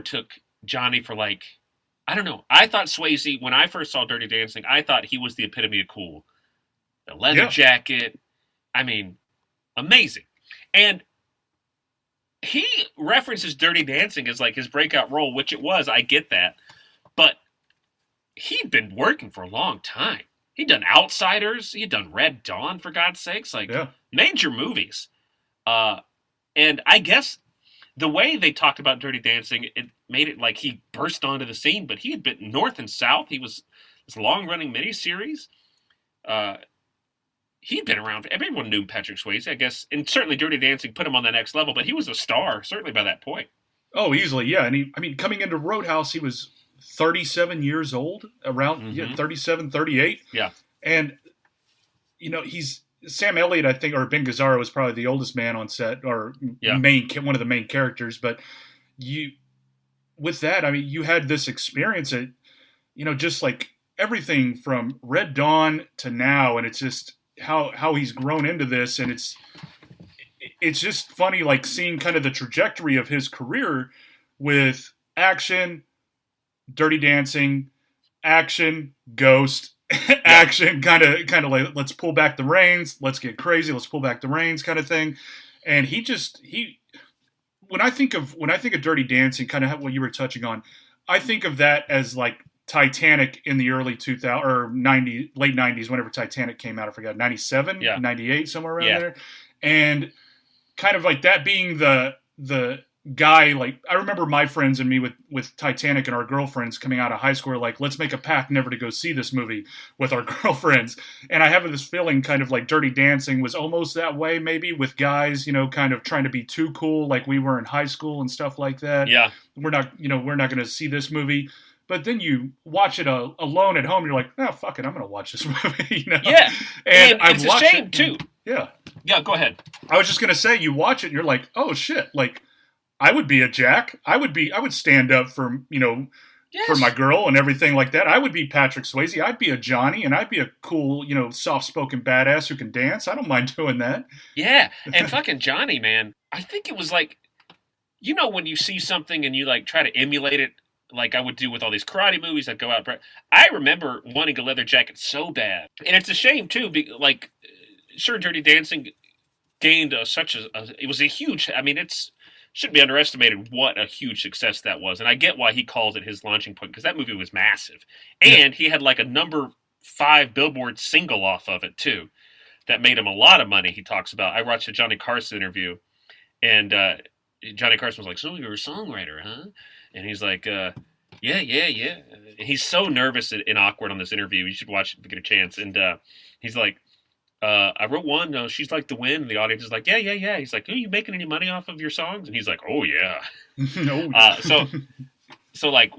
took Johnny for like, I don't know. I thought Swayze, when I first saw Dirty Dancing, I thought he was the epitome of cool. The leather Yeah. jacket. I mean, amazing. And he references Dirty Dancing as like his breakout role, which it was. I get that. But he'd been working for a long time. He'd done Outsiders. He'd done Red Dawn, for God's sakes. Like, Yeah. major movies. And I guess the way they talked about Dirty Dancing, it made it like he burst onto the scene, but he had been north and south. He was this long-running miniseries. Uh, he'd been around. Everyone knew Patrick Swayze, I guess, and certainly Dirty Dancing put him on the next level. But he was a star, certainly by that point. Oh, easily, yeah. And coming into Roadhouse, he was 37 years old, around 37, 38. Yeah. And, he's Sam Elliott, I think, or Ben Gazzara was probably the oldest man on set, or one of the main characters. But with that, you had this experience that, just like everything from Red Dawn to now, and it's just how he's grown into this, and it's just funny, like seeing kind of the trajectory of his career with action, Dirty Dancing, action, Ghost, action, kind of like let's pull back the reins, let's get crazy, let's pull back the reins, kind of thing. And when I think of Dirty Dancing, kind of what you were touching on, I think of that as like Titanic in the early 2000 or late 90s, whenever Titanic came out. I forgot, 97, 98, somewhere around there. And kind of like that being the guy, like I remember my friends and me with Titanic and our girlfriends coming out of high school, like, let's make a pact never to go see this movie with our girlfriends. And I have this feeling kind of like Dirty Dancing was almost that way, maybe, with guys, kind of trying to be too cool, like we were in high school and stuff like that. Yeah. We're not going to see this movie. But then you watch it alone at home, and you're like, oh, fuck it, I'm going to watch this movie. Yeah. And it's a shame, too. Yeah. Yeah, go ahead. I was just going to say, you watch it, and you're like, oh, shit, like, I would be a Jack. I would stand up for, for my girl and everything like that. I would be Patrick Swayze. I'd be a Johnny, and I'd be a cool, soft-spoken badass who can dance. I don't mind doing that. Yeah, and fucking Johnny, man. I think it was like, when you see something and you, like, try to emulate it, like I would do with all these karate movies that go out. I remember wanting a leather jacket so bad. And it's a shame, too, like, sure, Dirty Dancing gained it was a huge, shouldn't be underestimated what a huge success that was. And I get why he calls it his launching point, because that movie was massive. And he had like a number 5 Billboard single off of it, too, that made him a lot of money. He talks about, I watched a Johnny Carson interview, and Johnny Carson was like, so you're a songwriter, huh? And he's like, yeah. And he's so nervous and awkward on this interview. You should watch it if you get a chance. And he's like, I wrote one, She's Like the Wind. And the audience is like, yeah. He's like, are you making any money off of your songs? And he's like, oh, yeah. No. So like,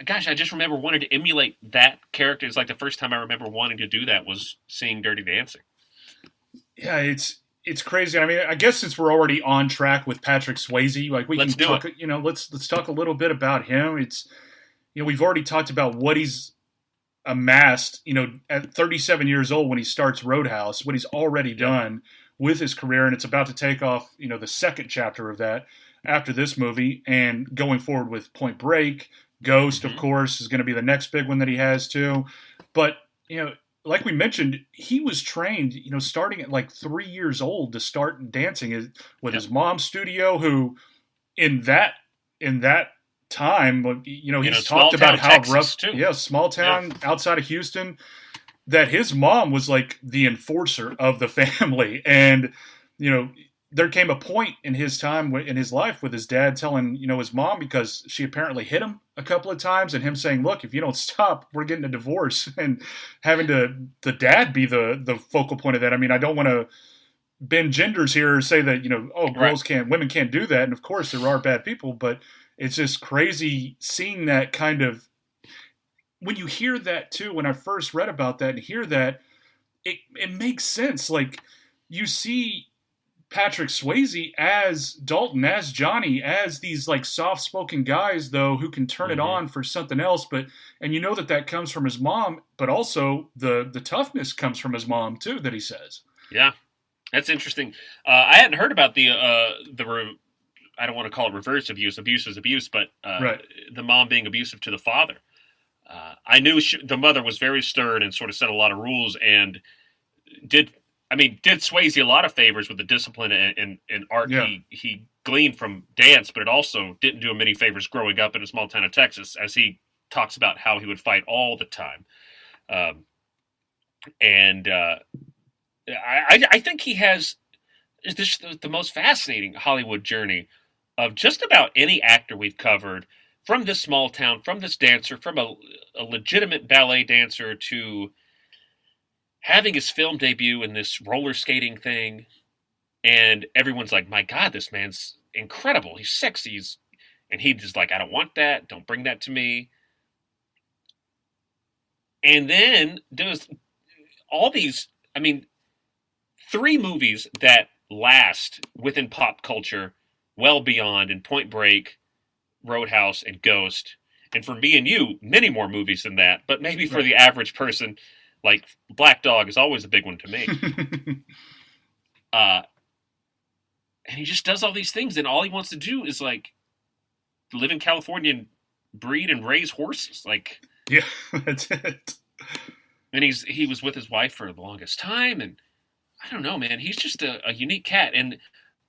gosh, I just remember wanting to emulate that character. It's like the first time I remember wanting to do that was seeing Dirty Dancing. Yeah, it's crazy. I guess since we're already on track with Patrick Swayze, like let's talk. Let's talk a little bit about him. It's we've already talked about what he's amassed. At 37 years old when he starts Roadhouse, what he's already done with his career, and it's about to take off. The second chapter of that after this movie, and going forward with Point Break, Ghost, of course, is going to be the next big one that he has too. But like we mentioned, he was trained, starting at like 3 years old to start dancing with his mom's studio, who in that time, he's talked about how Texas, rough, too. Small town outside of Houston, that his mom was like the enforcer of the family. And, there came a point in his time in his life with his dad telling, his mom, because she apparently hit him a couple of times, and him saying, look, if you don't stop, we're getting a divorce, and having the dad be the focal point of that. I don't want to bend genders here or say that, women can't do that. And of course there are bad people, but it's just crazy seeing that kind of, when you hear that too, when I first read about that and hear that, it makes sense. Like, you see Patrick Swayze as Dalton, as Johnny, as these like soft-spoken guys, though, who can turn it on for something else. And that comes from his mom, but also the toughness comes from his mom too, that he says. Yeah, that's interesting. I hadn't heard about the I don't want to call it reverse abuse. Abuse is abuse, but Right. the mom being abusive to the father. I knew the mother was very stern and sort of set a lot of rules and did Swayze a lot of favors with the discipline and art he gleaned from dance, but it also didn't do him many favors growing up in a small town of Texas, as he talks about how he would fight all the time. I think he has the most fascinating Hollywood journey of just about any actor we've covered, from this small town, from this dancer, from a legitimate ballet dancer to having his film debut in this roller skating thing. And everyone's like, my God, this man's incredible. He's sexy. And he's just like, I don't want that. Don't bring that to me. And then there's all these, 3 movies that last within pop culture well beyond, in Point Break, Roadhouse, and Ghost. And for me and you, many more movies than that. But maybe for the average person, like Black Dog is always a big one to me. And he just does all these things, and all he wants to do is like live in California and breed and raise horses. Like, yeah, that's it. And he was with his wife for the longest time, and I don't know, man. He's just a unique cat. And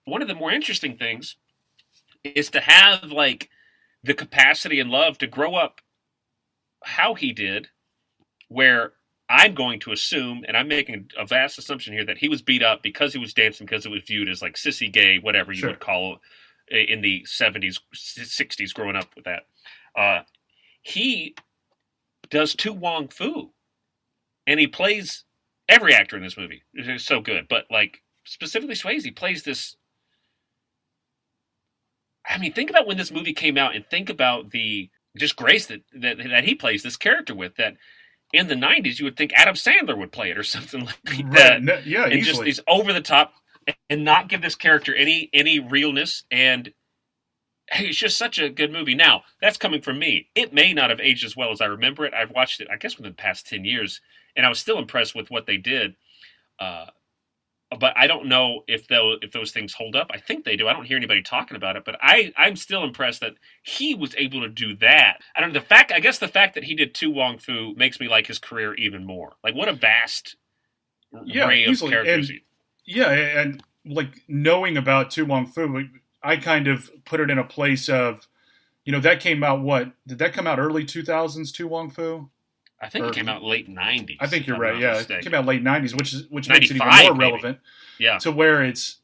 one of the more interesting things is to have like the capacity and love to grow up how he did, where I'm going to assume, and I'm making a vast assumption here, that he was beat up because he was dancing, because it was viewed as like sissy gay, whatever you would call it in the 70s, 60s, growing up with that. He does Tu Wong Fu, and he plays every actor in this movie. It's so good, but like specifically Swayze plays this. Think about when this movie came out, and think about the just grace that he plays this character with. That in the 90s, you would think Adam Sandler would play it or something like that. Yeah, and easily. Just these over the top, and not give this character any realness. And hey, it's just such a good movie. Now, that's coming from me. It may not have aged as well as I remember it. I've watched it, I guess, within the past 10 years, and I was still impressed with what they did. But I don't know if those things hold up. I think they do. I don't hear anybody talking about it, but I'm still impressed that he was able to do that. I don't know, I guess the fact that he did Tu Wong Fu makes me like his career even more. Like, what a vast array of characters. And like knowing about Tu Wong Fu, I kind of put it in a place of, that came out, did that come out early 2000s, Tu Wong Fu? I think it came out late 90s. I think you're right. Yeah, it came out late 90s, which makes it even more relevant. Yeah. To where it's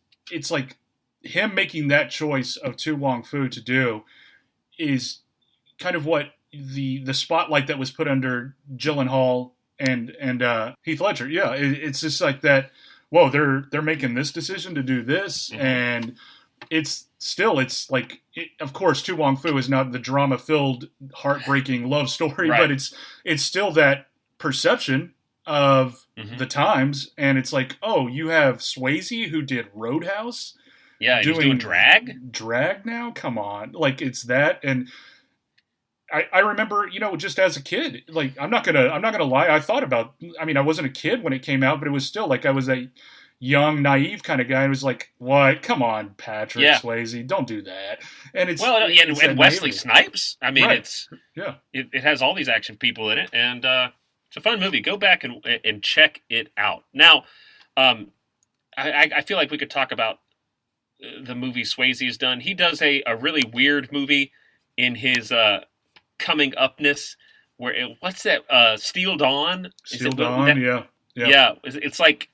like him making that choice of Tu Wong Fu to do is kind of what the spotlight that was put under Gyllenhaal and Heath Ledger. Yeah, it's just like that. Whoa, they're making this decision to do this, and it's like, of course, Tu Wong Fu is not the drama-filled, heartbreaking love story, but it's still that perception of the times, and it's like, oh, you have Swayze who did Roadhouse, he's doing drag now. Come on, like it's that, and I remember, just as a kid, like I'm not gonna lie, I thought about, I wasn't a kid when it came out, but it was still like I was a young, naive kind of guy. It was like, what? Come on, Patrick Swayze, don't do that. And it's and Wesley Snipes. It has all these action people in it, and it's a fun movie. Go back and check it out. Now, I feel like we could talk about the movie Swayze has done. He does a really weird movie in his coming upness. What's that? Steel Dawn. Steel Dawn. Yeah. It's like.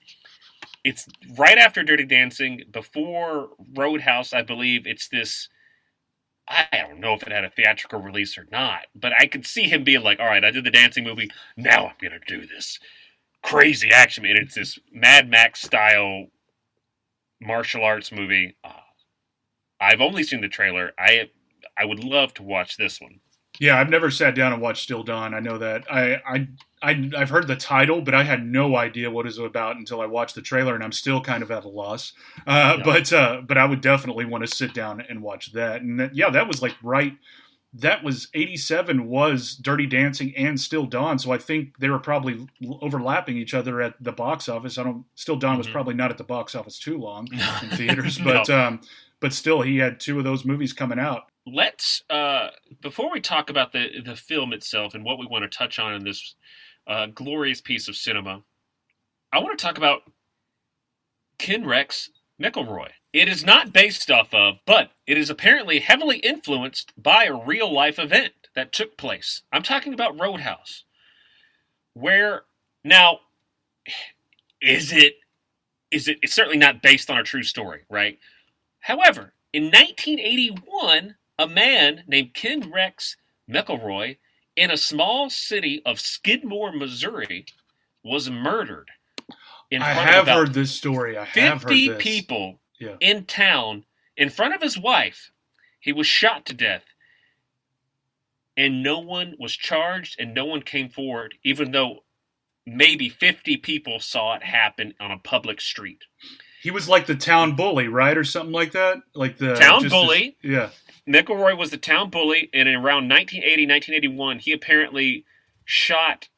It's right after Dirty Dancing, before Roadhouse, I believe. It's this, I don't know if it had a theatrical release or not, but I could see him being like, all right, I did the dancing movie, now I'm going to do this crazy action. And it's this Mad Max style martial arts movie. I've only seen the trailer. I would love to watch this one. Yeah, I've never sat down and watched Still Dawn. I know that. I've heard the title, but I had no idea what it was about until I watched the trailer, and I'm still kind of at a loss. But I would definitely want to sit down and watch that. And that was like right that was 87 was Dirty Dancing and Still Dawn, so I think they were probably overlapping each other at the box office. Still Dawn was probably not at the box office too long in theaters, but still he had two of those movies coming out. Let's before we talk about the film itself and what we want to touch on in this glorious piece of cinema, I want to talk about Ken Rex McElroy. It is not based off of, but it is apparently heavily influenced by a real-life event that took place. I'm talking about Roadhouse. Where, now, it's certainly not based on a true story, right? However, in 1981, a man named Ken Rex McElroy in a small city of Skidmore, Missouri, was murdered. I have heard this story. I have heard this. 50 people in town, in front of his wife. He was shot to death. And no one was charged and no one came forward, even though maybe 50 people saw it happen on a public street. He was like the town bully, right? Or something like that? Like the town bully. Yeah. McElroy was the town bully, and in around 1980, 1981, he apparently shot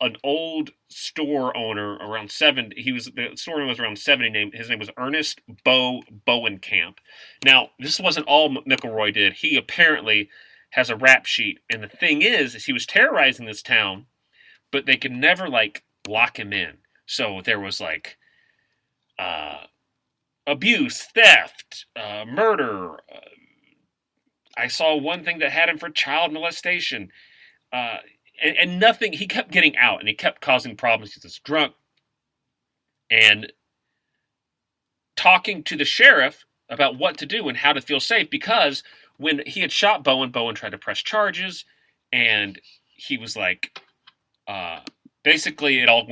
an old store owner around 70. The store owner was around 70. His name was Ernest Bowenkamp. Now, this wasn't all McElroy did. He apparently has a rap sheet, and the thing is he was terrorizing this town, but they could never lock him in. So there was abuse, theft, murder. I saw one thing that had him for child molestation. And nothing, he kept getting out, and he kept causing problems. He was drunk. And talking to the sheriff about what to do and how to feel safe, because when he had shot Bowen tried to press charges, and he was basically it all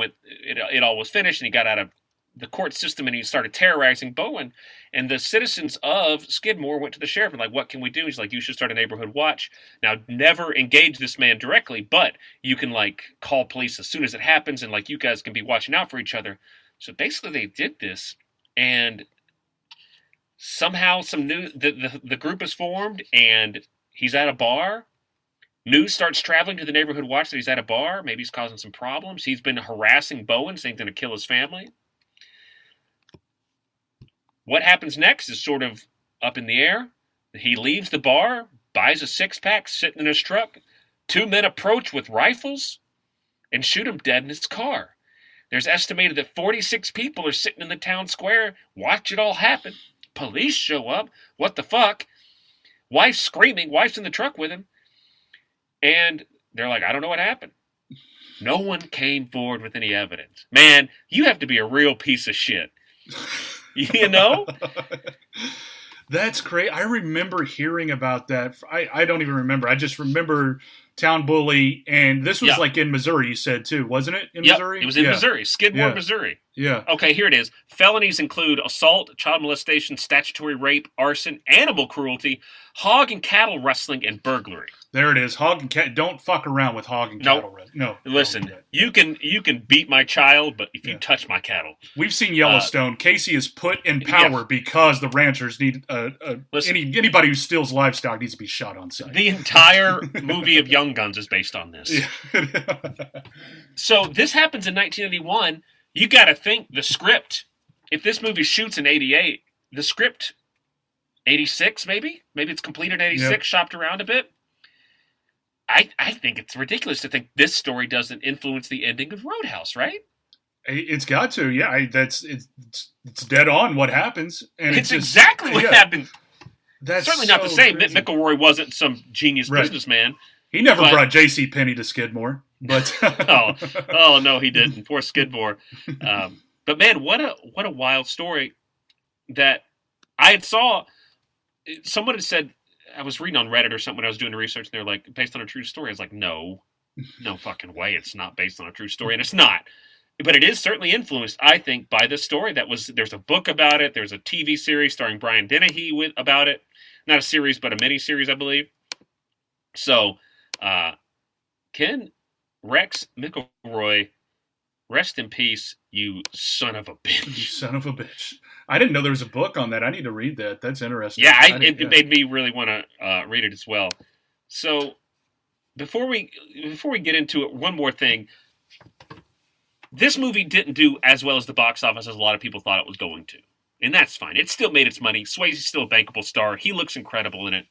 was finished, and he got out of the court system, and he started terrorizing Bowen. And the citizens of Skidmore went to the sheriff and what can we do? He's like, you should start a neighborhood watch. Now, never engage this man directly, but you can call police as soon as it happens, and you guys can be watching out for each other. So basically they did this, and somehow the group is formed, and he's at a bar. News starts traveling to the neighborhood watch that he's at a bar. Maybe he's causing some problems. He's been harassing Bowen, saying he's going to kill his family. What happens next is sort of up in the air. He leaves the bar, buys a six-pack, sitting in his truck. Two men approach with rifles and shoot him dead in his car. There's estimated that 46 people are sitting in the town square, watch it all happen. Police show up. What the fuck? Wife's screaming. Wife's in the truck with him. And they're like, I don't know what happened. No one came forward with any evidence. Man, you have to be a real piece of shit. You know? That's great. I remember hearing about that. I don't even remember. I just remember town bully, and this was in Missouri, you said, too, wasn't it? In Missouri? It was in Missouri. Skidmore, Missouri. Yeah. Okay, here it is. Felonies include assault, child molestation, statutory rape, arson, animal cruelty, hog and cattle rustling, and burglary. There it is. Hog and cat. Don't fuck around with hog and cattle. No. Listen, you can beat my child, but if you touch my cattle, we've seen Yellowstone. Casey is put in power because the ranchers need anybody who steals livestock needs to be shot on sight. The entire movie of Young Guns is based on this. Yeah. So this happens in 1981. You got to think the script. If this movie shoots in 88, the script 86 maybe it's completed in 86, shopped around a bit. I think it's ridiculous to think this story doesn't influence the ending of Roadhouse, right? It's got to, yeah. It's dead on what happens, and it's exactly what happened. That's certainly not to say that McElroy wasn't some genius businessman. He never brought J.C. Penney to Skidmore, but oh no, he didn't. Poor Skidmore. But man, what a wild story that I saw. Someone had said. I was reading on Reddit or something when I was doing the research, and they're like, based on a true story. I was like, no fucking way. It's not based on a true story. And it's not. But it is certainly influenced, I think, by this story. There's a book about it. There's a TV series starring Brian Dennehy about it. Not a series, but a mini-series, I believe. So, Ken Rex McElroy, rest in peace, you son of a bitch. You son of a bitch. I didn't know there was a book on that. I need to read that. That's interesting. Yeah, it made me really want to read it as well. So before we get into it, one more thing. This movie didn't do as well as the box office as a lot of people thought it was going to. And that's fine. It still made its money. Swayze's still a bankable star. He looks incredible in it.